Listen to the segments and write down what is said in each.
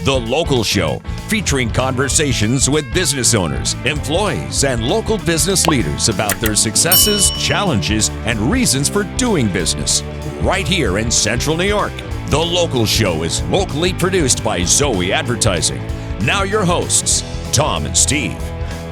The Local Show, featuring conversations with business owners, employees, and local business leaders about their successes, challenges, and reasons for doing business. Right here in Central New York. The Local Show is locally produced by Zoe Advertising. Now your hosts, Tom and Steve.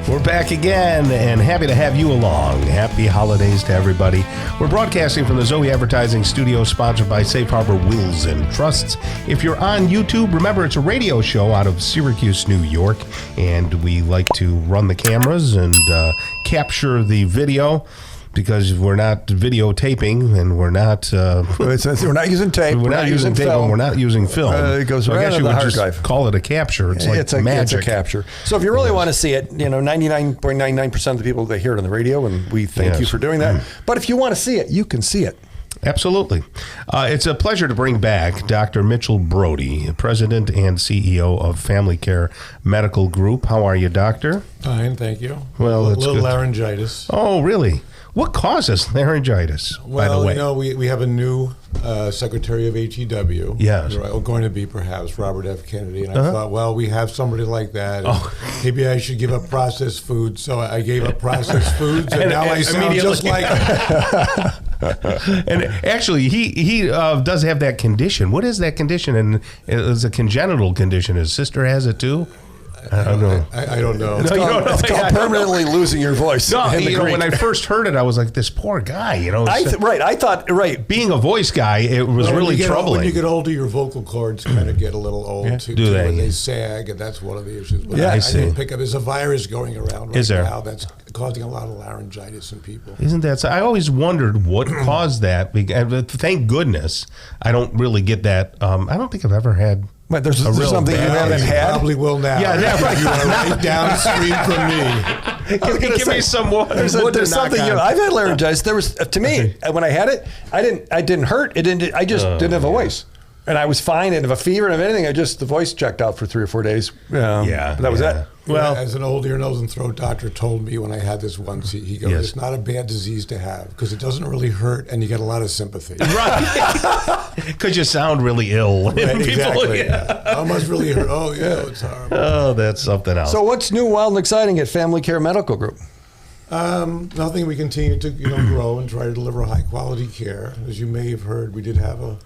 We're back again and happy to have you along. Happy holidays to everybody. We're broadcasting from the Zoe Advertising Studio, sponsored by Safe Harbor Wills and Trusts. If you're on YouTube, remember it's a radio show out of Syracuse, New York, and we like to run the cameras and capture the video, because we're not videotaping and we're not we're not using tape. We're not using tape and we're not using film. It goes so right I guess on you the would hard just drive. call it a capture. It's like magic. It's a capture. So if you really want to see it, 99.99% of the people, they hear it on the radio, and we thank you for doing that. But if you want to see it, you can see it. Absolutely. It's a pleasure to bring back Dr. Mitchell Brodey, President and CEO of FamilyCare Medical Group. How are you, Doctor? Fine, thank you. Well, a that's little good. Laryngitis. Oh, really? What causes laryngitis, by the way? We have a new Secretary of HEW. Yes. Going to be perhaps Robert F. Kennedy. And I thought, well, we have somebody like that. Maybe I should give up processed foods. So I gave up processed foods, and now I sound just like him. And actually, he does have that condition. What is that condition? And it's a congenital condition. His sister has it too? I don't know. I don't know. It's called permanently losing your voice. No, when I first heard it, I was like, this poor guy, I thought being a voice guy, it was really troubling. When you get older, your vocal cords kind of get a little old too. Do they? When they sag, and that's one of the issues. But I see. I didn't pick up. There's a virus going around right now that's causing a lot of laryngitis in people. Isn't that so? I always wondered what caused that. Thank goodness I don't really get that. I don't think I've ever had. But there's something you haven't had. Probably will now. Yeah, right. You are right downstream from me. Give me some water. There's something. I've had laryngitis. There was, to me, when I had it, I didn't hurt. I just didn't have a voice, and I was fine. I didn't have a fever and everything. the voice checked out for 3 or 4 days. That was it. Well, as an old ear, nose, and throat doctor told me when I had this once, he goes, it's not a bad disease to have because it doesn't really hurt and you get a lot of sympathy. Right. Because you sound really ill. Right, exactly. I must really hurt. Oh, yeah, it's horrible. Oh, that's something else. So what's new, wild, and exciting at FamilyCare Medical Group? Nothing. We continue to grow and try to deliver high-quality care. As you may have heard, we did have a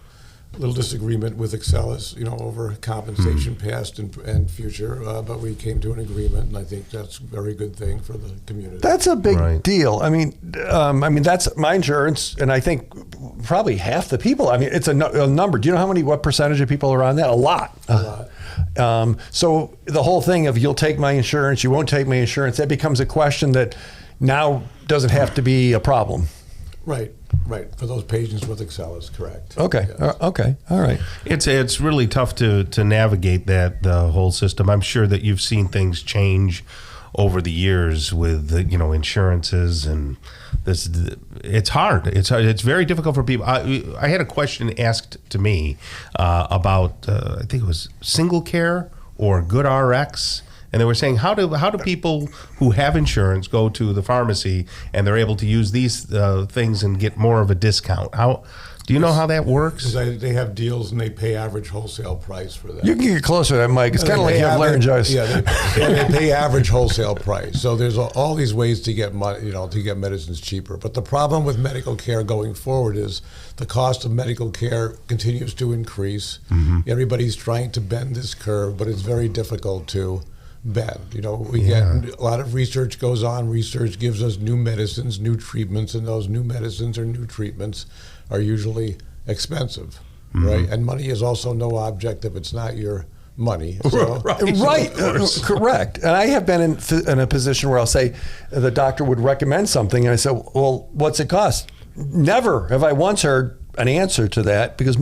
little disagreement with Excellus, over compensation past and future, but we came to an agreement, and I think that's a very good thing for the community. That's a big deal. I mean, that's my insurance, and I think probably half the people. I mean, it's a number. Do you know what percentage of people are on that? A lot. A lot. So the whole thing of you'll take my insurance, you won't take my insurance, that becomes a question that now doesn't have to be a problem. Right. For those patients with Excellus, correct. Okay. Yes. Okay. All right. It's really tough to navigate the whole system. I'm sure that you've seen things change over the years with insurances and this. It's hard. It's very difficult for people. I had a question asked to me about I think it was single care or Good RX. And they were saying, how do people who have insurance go to the pharmacy and they're able to use these things and get more of a discount? Do you know how that works? Because they have deals and they pay average wholesale price for that. You can get closer to that, Mike. It's kind of like you have laryngitis. They pay average wholesale price. So there's all these ways to get money, to get medicines cheaper. But the problem with medical care going forward is the cost of medical care continues to increase. Mm-hmm. Everybody's trying to bend this curve, but it's very difficult to bend. We get a lot of research goes on. Research gives us new medicines, new treatments, and those new medicines or new treatments are usually expensive, right? And money is also no object if it's not your money. So, right. Correct. And I have been in a position where I'll say the doctor would recommend something, and I say, well, what's it cost? Never have I once heard an answer to that, because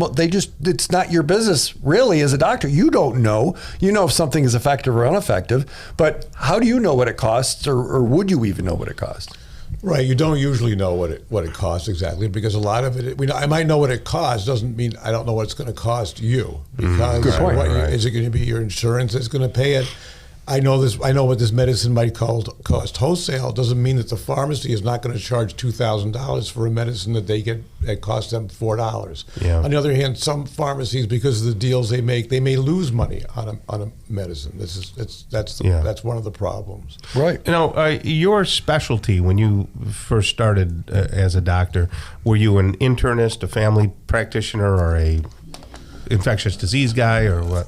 it's not your business really as a doctor. You don't know. You know if something is effective or ineffective, but how do you know what it costs, or would you even know what it costs? Right, you don't usually know what it costs exactly, because a lot of it, I might know what it costs, doesn't mean I don't know what it's going to cost you, because Good point. Is it going to be your insurance that's going to pay it? I know this. I know what this medicine might cost wholesale. Doesn't mean that the pharmacy is not going to charge $2,000 for a medicine that costs them $4. Yeah. On the other hand, some pharmacies, because of the deals they make, they may lose money on a medicine. That's one of the problems. Right. Your specialty when you first started as a doctor, were you an internist, a family practitioner, or a infectious disease guy, or what?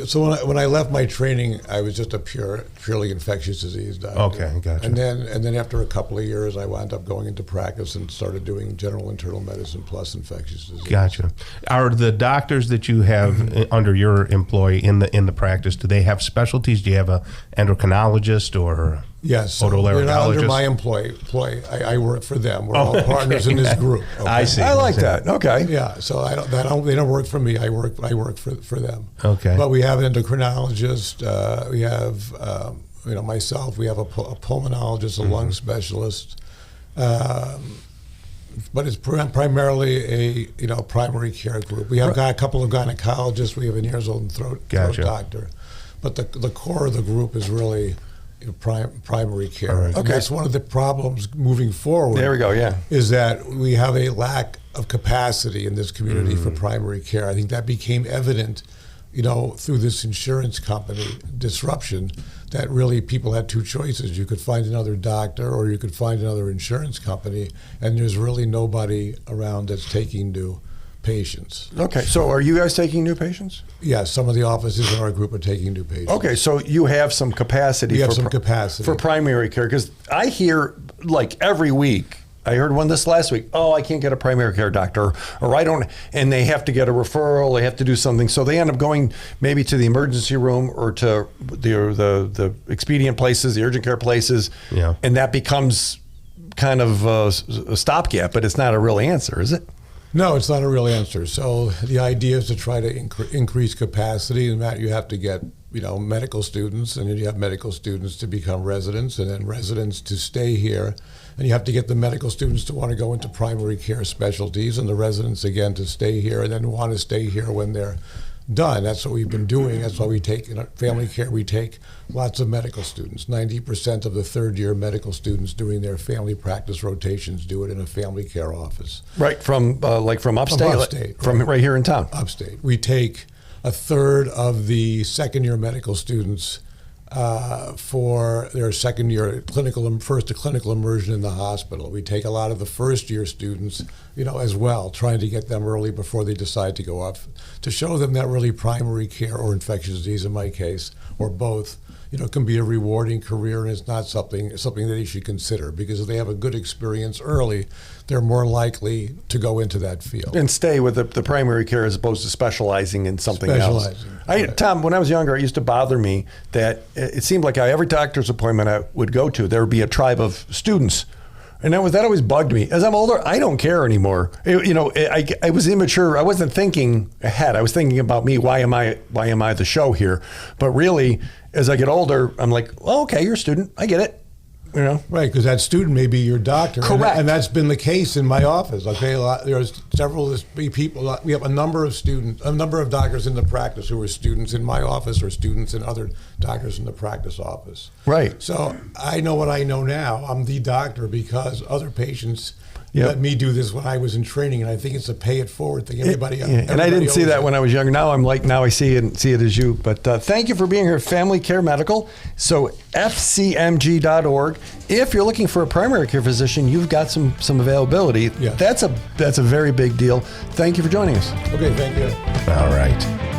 So when I left my training, I was just a purely infectious disease doctor. Okay, gotcha. And then after a couple of years, I wound up going into practice and started doing general internal medicine plus infectious disease. Gotcha. Are the doctors that you have under your employ in the practice, do they have specialties? Do you have a endocrinologist or yes, so they're not under my employ. I work for them. We're all partners in this group. Okay? I see. I like that. Okay. Yeah, so they don't work for me. I work for them. Okay. But we have an endocrinologist. We have myself. We have a pulmonologist, a lung specialist. But it's primarily a primary care group. We have got a couple of gynecologists. We have an ears, nose, and throat doctor. But the core of the group is really primary care. Right. And Okay. that's one of the problems moving forward. There we go. Yeah. Is that we have a lack of capacity in this community for primary care. I think that became evident, through this insurance company disruption, that really people had two choices. You could find another doctor or you could find another insurance company, and there's really nobody around that's taking new patients. Okay. So are you guys taking new patients? Yes, some of the offices in our group are taking new patients. Okay. So you have some capacity. We have some capacity for primary care, because I hear every week. I heard one this last week. Oh, I can't get a primary care doctor, or I don't, and they have to get a referral. They have to do something, so they end up going maybe to the emergency room or to the expedient places, the urgent care places, and that becomes kind of a stopgap. But it's not a real answer, is it? No, it's not a real answer. So the idea is to try to increase capacity, and that you have to get medical students, and then you have medical students to become residents, and then residents to stay here. And you have to get the medical students to want to go into primary care specialties, and the residents, again, to stay here and then want to stay here when they're done. That's what we've been doing. That's why we take, in family care, we take lots of medical students. 90% of the third-year medical students doing their family practice rotations do it in a family care office. Right, from upstate? From upstate. From right here in town? Upstate. We take a third of the second-year medical students for their second-year clinical immersion in the hospital. We take a lot of the first-year students, as well, trying to get them early before they decide to go off, to show them that really primary care or infectious disease, in my case, or both, can be a rewarding career, and it's not something that they should consider, because if they have a good experience early, they're more likely to go into that field. And stay with the primary care as opposed to specializing in something else. Tom, when I was younger, it used to bother me that it seemed like every doctor's appointment I would go to, there would be a tribe of students. And that always bugged me. As I'm older, I don't care anymore. I was immature. I wasn't thinking ahead. I was thinking about me. Why am I the show here? But really, as I get older, I'm like, oh, okay, you're a student. I get it. Right, because that student may be your doctor. Correct. And that's been the case in my office. Okay, there's several people. We have a number of doctors in the practice who are students in my office or students in other doctors in the practice office. Right. So I know what I know now. I'm the doctor because other patients let me do this when I was in training, and I think it's a pay it forward thing. Everybody and I didn't see that when I was younger. Now I see it as you. But thank you for being here, Family Care Medical. So fcmg.org. If you're looking for a primary care physician, you've got some availability. Yeah. That's a very big deal. Thank you for joining us. Okay, thank you. All right.